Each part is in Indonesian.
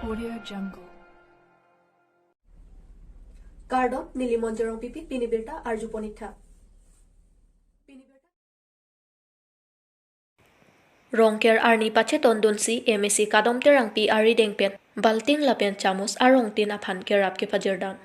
Audio Jungle. Kardo nili monjerong pipi pinibirta arju ponitha. Rongker arni pache tondunsi MSC kadom terang pi ari dengpen balting lapen chamus arong tin aphan kerap ke fajerdan.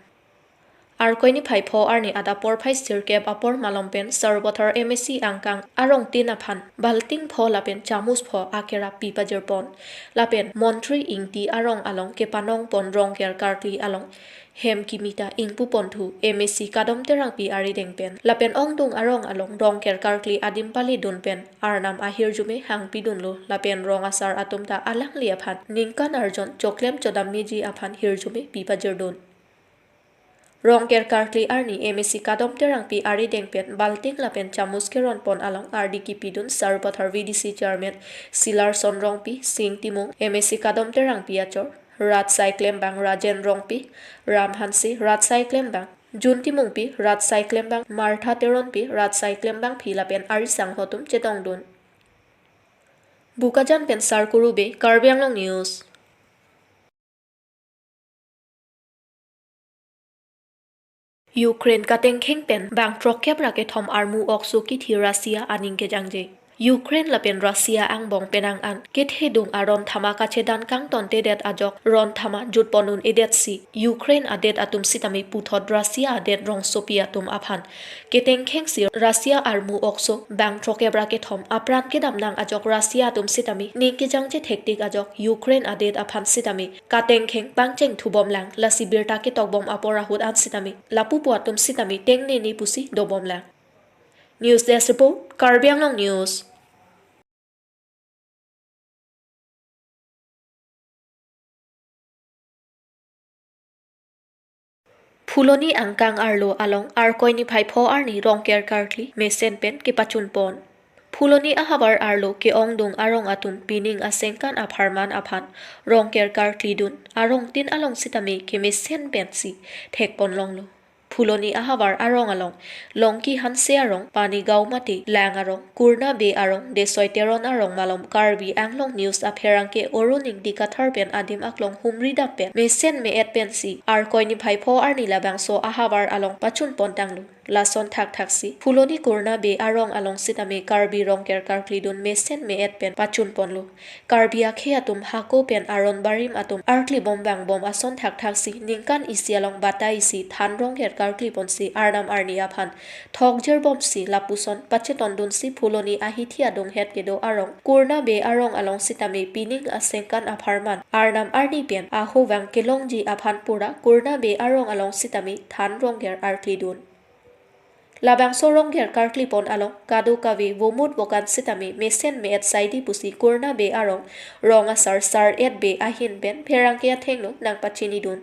Arkoini phaipho arni ada por phai sirkep apor malompen sarbothar MSC angkang arong tin aphan balting pho lapen chamus pho akerap pi pajerpon lapen montri ingti arong along ke panong pon rongker kartli along hem kimita ingpu ponthu MSC kadom terang pi ari dengpen lapen ongdung arong along rongker kartli adim pali dunpen arnam ahir jume hang pidunlo lapen rong asar atumta alang li aphan ningkan arjon choklem chodam miji aphan hirjume pi pajerdon. Rongker kartli arni MSC kadom terang pi ari dengpen balting lapen chamus keron pon along ardi kipidun sarbothar VDC chairman Silar Sonrong pi Sing Timung MSC kadom terang pi achor Rat Cyclem bang Rajen Rong pi Ram Hansi Rat Cyclem bang Jun Timung pi Rat Cyclem bang Martha Teron pi Rat Cyclem bang pi lapen ari sang hotum chetong dun. Bukajan pen sarkurube Karbi Anglong News. Ukraine kateng khengpen bang trokyap rake thom armu oksu ki thi Russia aning ke jangje. Ukraine lapen Russia ang bong penang an kethe dung aron thama kache dan kang tonte det ajok ron thama jut ponun edet si Ukraine adet atum sitami puthot Russia adet rong sopi atum aphan keteng kheng si Russia armu okso bang trokyap rake thom apran ke dam nang ajok Russia atum sitami ni ke jangje thektik ajok Ukraine adet aphan sitami kateng kheng pangcheng thubom lang lasi birta ke tokbom apora hut an sitami lapu puatum sitami tengne ni pusi dobom lang. News Desk Report Karbi Anglong News. Fuloni angkang arlo along arkoini phaipho arni rongker kartli mesen pen ke pachun pon. Fuloni ahabar arlo ke ongdung arong atum pining asengkan apharman aphan rongker kartli dun arong tin along sitami ke mesen pen si thek pon longlo. Fuloni ahabar arong along longki hanse arong pani gaumati lang arong kurna be arong desoiteron arong malom Karbi Anglong News apherang ke oruning dikathar pen adim aklong humrida pen mesen me et pen si arkoini phaipho arni labang so ahabar along pachun pontanglu lason thak thaksi Fuloni kurna be arong along sitame Karbi rongker karkli dun mesen me et pen pachun ponlu Karbi akhe atum hako pen aron barim atum arkli bombang bom ason thak thaksi ningkan isi along batai si than rongker karkli ponsi arnam arni aphan thokjer bomsi lapuson pacheton dunsi Fuloni ahithia dong het kedo arong kurna be arong along sitame pining asengkan apharman arnam arni pen aho wang kelongji aphan pura kurna be arong along sitame than rongker arkli dun labang sorong ger karkli pon along kadu kavi womut bokan sitami mesen me et saidi pusi kurna be arong ronga sar et be ahin ben pherang ke thengno nang pachini dun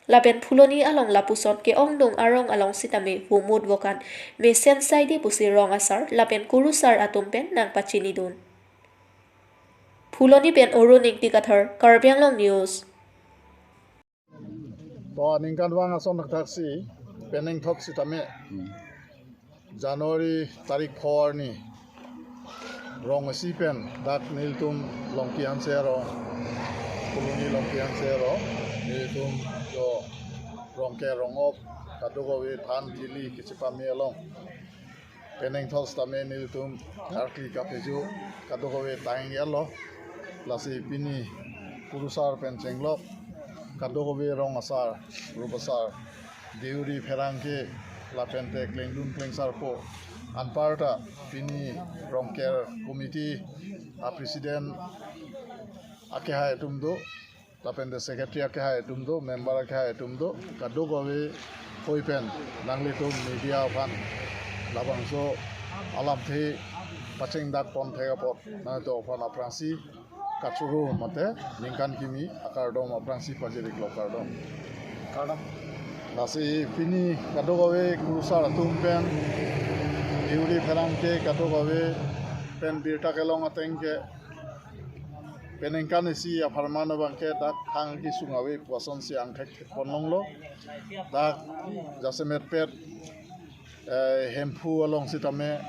laben Fuloni along lapuson ke ongdong arong along sitami womut bokan mesen saidi pusi ronga sar laben kurusar atum pen nang pachini dun Fuloni pen oruning tikathar Karbi Anglong News. To ningkan wang ason taksi pening thok sitame January tarik 4 ni rong si pen dak niltum longkian sero Fuloni longkian sero niltum jo rongke rongop kadugo we than tili kichipami along pening thok sitame niltum karkli kapeju kadugo we taing yalo lasi pini kurusar pen chenglok kadugo we rong asar rubasar deuri pherangke lapente klengdun klengsar po anparta pini rongker committee a president akeha etumdo lapente secretary akeha etumdo member akeha etumdo kadogowe hoipen nangletum media fan labangso alamthe pacheng dak pon thega pot na to fan apransi kachuru mate ningkan kimi akardom apransi pajerik lokardom kadam nasi pini kadogawe kurusar atum pen diuri pherangke kadogawe pen birta kelong atengke penengkan isi apharmano bangke dak hang ki sungawe puason si angthek ponlonglo dak jasemet pet hempu along sitame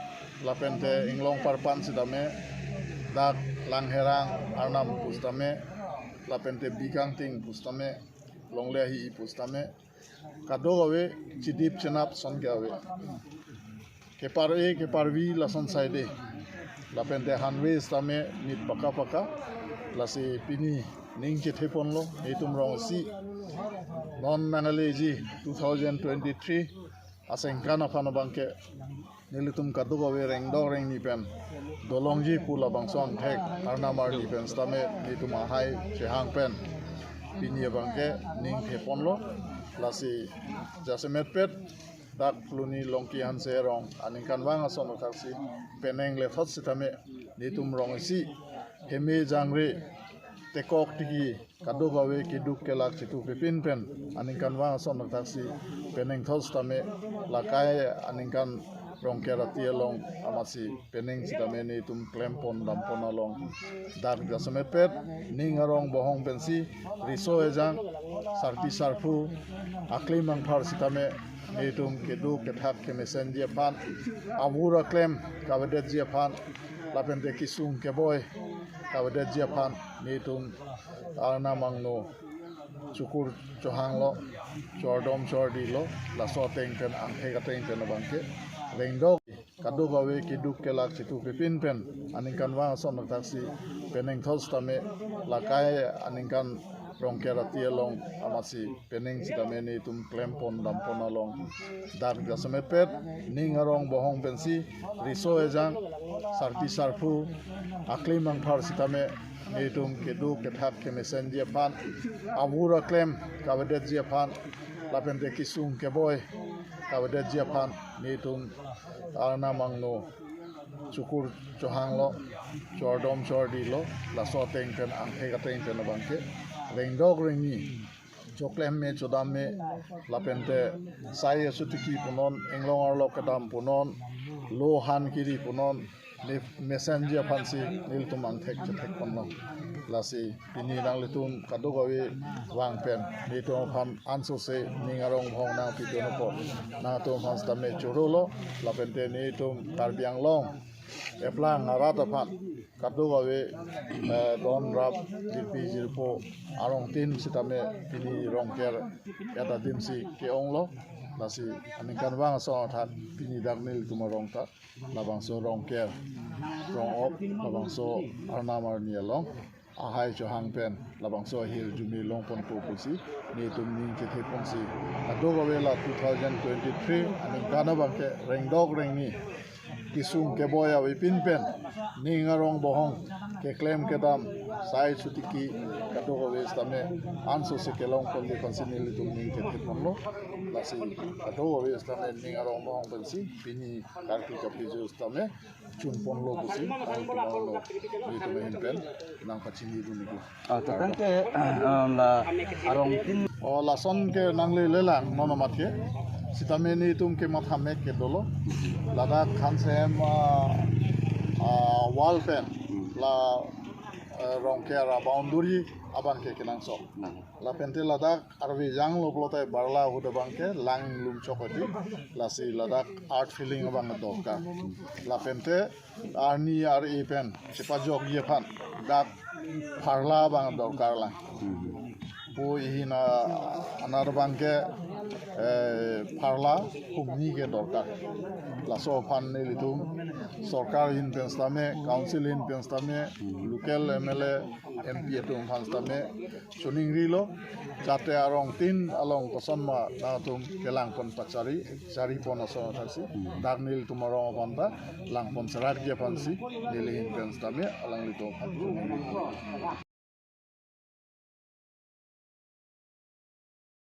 lapente inglong parpan sitame dak langherang arnam pustame lapente bigang ting pustame longle hi pustame kadogawe chidip chenap songawe kepar vi lason saide lapente hanwe stame mit paka lasi pini ning chethepon lo etum rong si non manaleji 2023 asengkana phana bangke nilitum kadugawe reng ni pen dolongji pula bangson thek arnamar ni pen stame nitum hai chehang pen pini bangke ning thepon lo lasi jasemet pet dak pluni longki hanse rong aningkan wang ason taksi peneng le thot sitame nitum rong si heme jangre tekok tigi kadogawe kiduk kelak situ pipin pen aningkan wang ason taksi peneng thot stame lakai aningkan rong kerati long amasi peneng sitame nitum klempon dampon along dak jasemet pet ning arong bohong pensi riso ejang sarpi sarfu aklimang thar sitame nitum kedu kethak kemesen je pan abura klem kabedet je pan lapente kisung keboy kabedet je pan nitum arna mangno cukur cohang lo cordom cordi lo la soteng ten angke kateng ten bangke rengdok kadu gawe kiduk kelak situ pipin pen aningkan wang son taksi peneng thos tame lakai aningkan rong kerati long amasi peneng sitame nitum klempon dampon along dar jasemet pet ning arong bohong pensi riso ejang sarpi sarfu aklimang thar sitame nitum kedu kethak kemesen je pan abura klem kabedet je pan lapente kisung keboy kabedet je pan nitum arna mangno cukur cohang lo cordom cordi lo la soteng ten angke kateng ten bangke rengdok rengi choklem me chodam me lapente sai sutiki punon englong arlo kadam punon lo han kiri punon messenger fansi nil tumang thek thek punon lasi pini nang litum kadogawe wang pen nitum phan anso se ningarong hong na pitono po na to phan stame churolo lapente nitum Karbi Anglong eplang arata phan kadogawe don rap dirpi jirpo arong tin sitame pini rongker eta dimsi ke onglo lasi aningkan wang so that pini dagnil tumarong ta labang so rongker rong op labang so arnamar nialong ahai johang pen labang so hil jumi long pon ko pusi ni tum ning ke the pon si kadogawe la 2023 aningkan bangke rengdok rengi kisung keboya wipin pen ningarong bohong ke claim kedam sai sutiki kadogo westame anso se kelong kon de konsinil tum ning ke ponlo lasi kadogo westame ningarong bohong pensi pini karti kapi justame chun ponlo busi ai ponlo itu behin pen nang pachini duni ko to kan ke la arong tin o la son ke nang le lelang nono matke sitame ni tum ke mathamek ke dolo ladak khansem wall pen la rongkera boundary aban ke kenang so la pente ladak arwi jang lo plotai barla huda bangke lang lum chokoti lasi ladak art feeling abang doka la pente arni ar e pen chepa jog ye phan dak pharla bang dokar la po ihina anar bangke pharla humni ke dorkar laso phan ne litum sarkar in penstame council in penstame local mla mp tum penstame chuning rilo jate arong tin along kosonma na tum kelang pon pachari sari pon aso thasi darnil tumarong panta lang pon sarat ge pansi nilin penstame alang litum